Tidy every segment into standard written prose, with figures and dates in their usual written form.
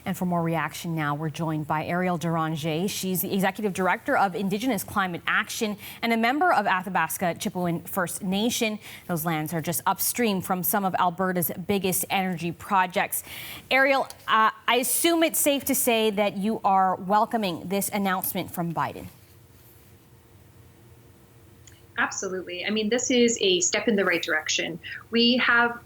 And for more reaction now, we're joined by Eriel Deranger. She's the Executive Director of Indigenous Climate Action and a member of Athabasca Chipewyan First Nation. Those lands are just upstream from some of Alberta's biggest energy projects. Eriel, I assume it's safe to say that you are welcoming this announcement from Biden. Absolutely. I mean, this is a step in the right direction. We have,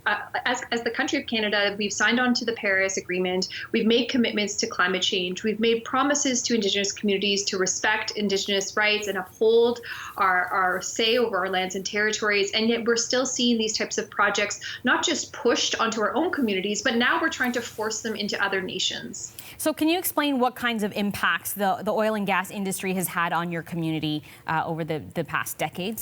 as the country of Canada, we've signed on to the Paris Agreement. We've made commitments to climate change. We've made promises to Indigenous communities to respect Indigenous rights and uphold our say over our lands and territories. And yet we're still seeing these types of projects not just pushed onto our own communities, but now we're trying to force them into other nations. So can you explain what kinds of impacts the oil and gas industry has had on your community over the past decades?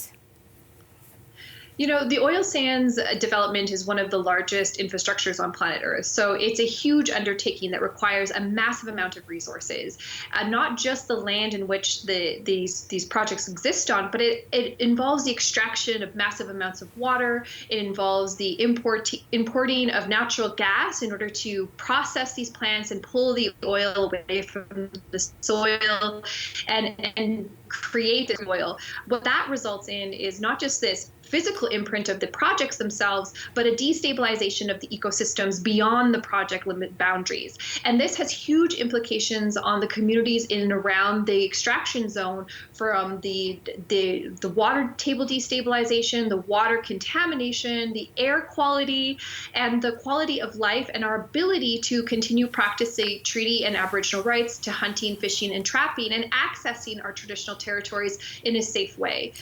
You know, the oil sands development is one of the largest infrastructures on planet Earth. So it's a huge undertaking that requires a massive amount of resources, not just the land in which these projects exist on, but it involves the extraction of massive amounts of water. It involves the importing of natural gas in order to process these plants and pull the oil away from the soil and create this oil. What that results in is not just this physical imprint of the projects themselves, but a destabilization of the ecosystems beyond the project limit boundaries. And this has huge implications on the communities in and around the extraction zone, from the water table destabilization, the water contamination, the air quality, and the quality of life, and our ability to continue practicing treaty and Aboriginal rights to hunting, fishing, and trapping, and accessing our traditional territories in a safe way.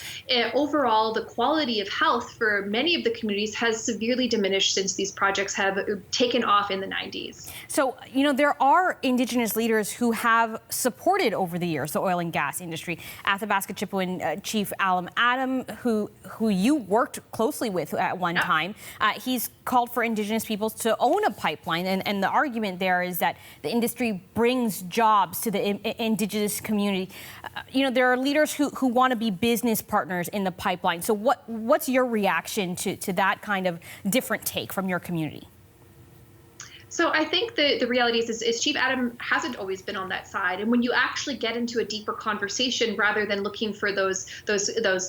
Overall, the quality of health for many of the communities has severely diminished since these projects have taken off in the 90s. So, you know, there are Indigenous leaders who have supported over the years the oil and gas industry. Athabasca Chipewyan Chief Alum Adam, who you worked closely with at one time, he's called for Indigenous peoples to own a pipeline, and the argument there is that the industry brings jobs to the Indigenous community. You know, there are leaders who want to be business partners in the pipeline. So what's your reaction to that kind of different take from your community? So I think the reality is Chief Adam hasn't always been on that side. And when you actually get into a deeper conversation, rather than looking for those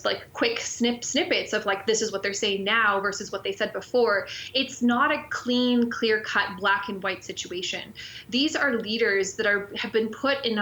like quick snippets of like, this is what they're saying now versus what they said before, it's not a clean, clear-cut black and white situation. These are leaders that have been put in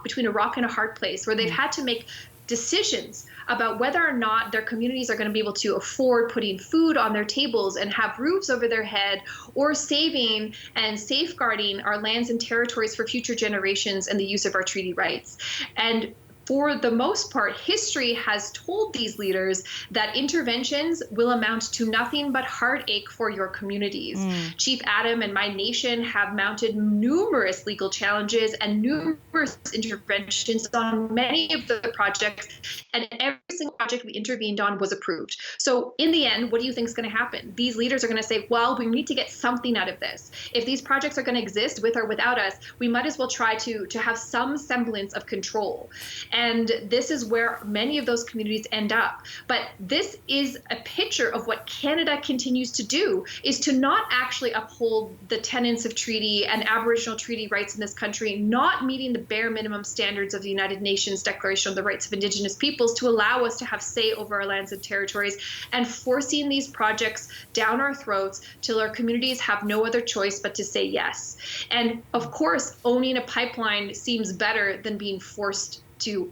between a rock and a hard place, where they've had to make decisions about whether or not their communities are going to be able to afford putting food on their tables and have roofs over their head, or saving and safeguarding our lands and territories for future generations and the use of our treaty rights. And for the most part, history has told these leaders that interventions will amount to nothing but heartache for your communities. Chief Adam and my nation have mounted numerous legal challenges and numerous interventions on many of the projects, and every single project we intervened on was approved. So in the end, what do you think is going to happen? These leaders are going to say, well, we need to get something out of this. If these projects are going to exist with or without us, we might as well try to have some semblance of control. And this is where many of those communities end up. But this is a picture of what Canada continues to do, is to not actually uphold the tenets of treaty and Aboriginal treaty rights in this country, not meeting the bare minimum standards of the United Nations Declaration on the Rights of Indigenous Peoples to allow us to have say over our lands and territories, and forcing these projects down our throats till our communities have no other choice but to say yes. And of course, owning a pipeline seems better than being forced to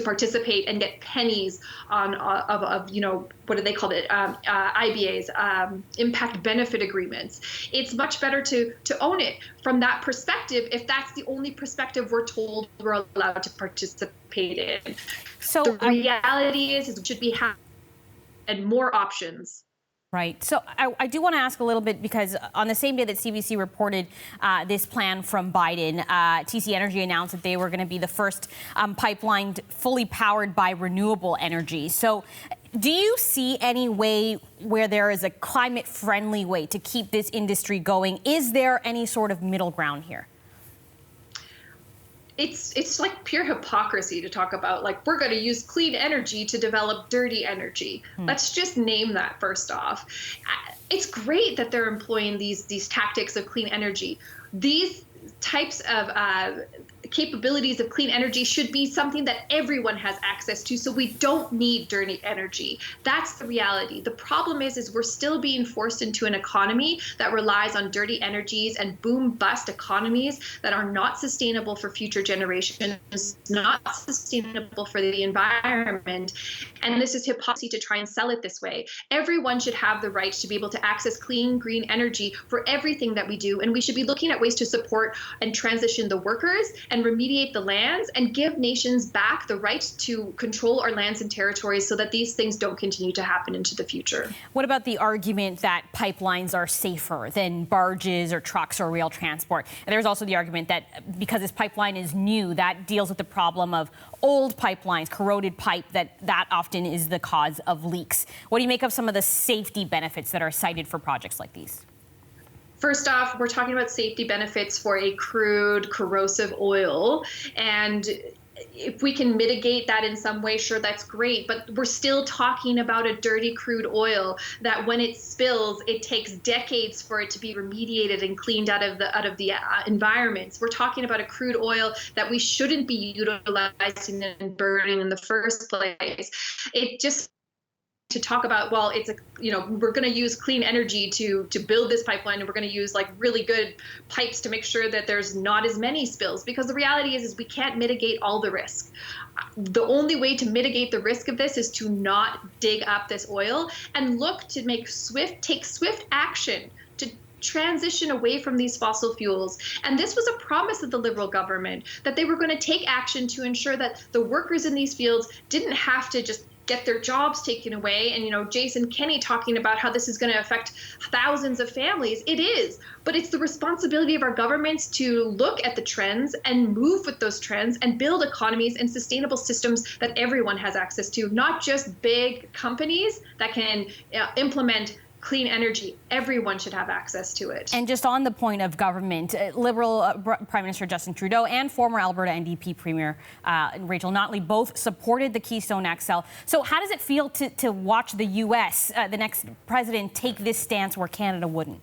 participate and get pennies of you know, what do they call it, IBAs, impact benefit agreements. It's much better to own it from that perspective, if that's the only perspective we're told we're allowed to participate in. So the reality is we should be having and more options. Right. So I do want to ask a little bit, because on the same day that CBC reported this plan from Biden, TC Energy announced that they were going to be the first pipeline fully powered by renewable energy. So do you see any way where there is a climate-friendly way to keep this industry going? Is there any sort of middle ground here? It's like pure hypocrisy to talk about, like, we're going to use clean energy to develop dirty energy. Let's just name that first off. It's great that they're employing these tactics of clean energy. These types of capabilities of clean energy should be something that everyone has access to, so we don't need dirty energy. That's the reality. The problem is we're still being forced into an economy that relies on dirty energies and boom-bust economies that are not sustainable for future generations, not sustainable for the environment. And this is hypocrisy to try and sell it this way. Everyone should have the right to be able to access clean, green energy for everything that we do, and we should be looking at ways to support and transition the workers and remediate the lands and give nations back the right to control our lands and territories so that these things don't continue to happen into the future. What about the argument that pipelines are safer than barges or trucks or rail transport? And there's also the argument that because this pipeline is new, that deals with the problem of old pipelines, corroded pipe, that often is the cause of leaks. What do you make of some of the safety benefits that are cited for projects like these? First off, we're talking about safety benefits for a crude, corrosive oil. And if we can mitigate that in some way, sure, that's great. But we're still talking about a dirty crude oil that when it spills, it takes decades for it to be remediated and cleaned out of the environments. We're talking about a crude oil that we shouldn't be utilizing and burning in the first place. It just to talk about, well, it's we're going to use clean energy to build this pipeline, and we're going to use like really good pipes to make sure that there's not as many spills, because the reality is we can't mitigate all the risk. The only way to mitigate the risk of this is to not dig up this oil and look to take swift action to transition away from these fossil fuels. And this was a promise of the Liberal government, that they were going to take action to ensure that the workers in these fields didn't have to just get their jobs taken away. And, Jason Kenney talking about how this is going to affect thousands of families. It is, but it's the responsibility of our governments to look at the trends and move with those trends and build economies and sustainable systems that everyone has access to, not just big companies that can implement clean energy. Everyone should have access to it. And just on the point of government, Liberal Prime Minister Justin Trudeau and former Alberta NDP Premier Rachel Notley both supported the Keystone XL. So how does it feel to watch the U.S., the next president, take this stance where Canada wouldn't?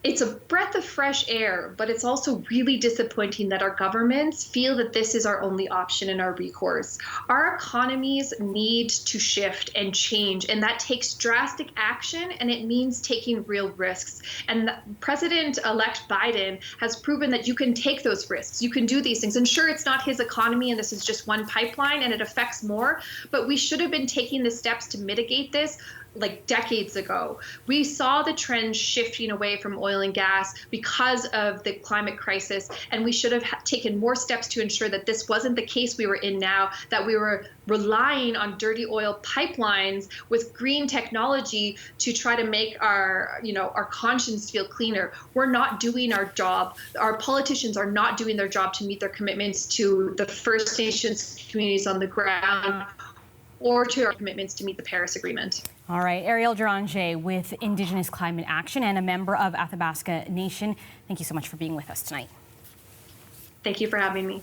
It's a breath of fresh air, but it's also really disappointing that our governments feel that this is our only option and our recourse. Our economies need to shift and change, and that takes drastic action, and it means taking real risks. And President-elect Biden has proven that you can take those risks. You can do these things. And sure, it's not his economy, and this is just one pipeline, and it affects more, but we should have been taking the steps to mitigate this like decades ago. We saw the trend shifting away from oil and gas because of the climate crisis, and we should have taken more steps to ensure that this wasn't the case we were in now, that we were relying on dirty oil pipelines with green technology to try to make our conscience feel cleaner. We're not doing our job. Our politicians are not doing their job to meet their commitments to the First Nations communities on the ground or to our commitments to meet the Paris Agreement. All right, Eriel Deranger with Indigenous Climate Action and a member of Athabasca Nation. Thank you so much for being with us tonight. Thank you for having me.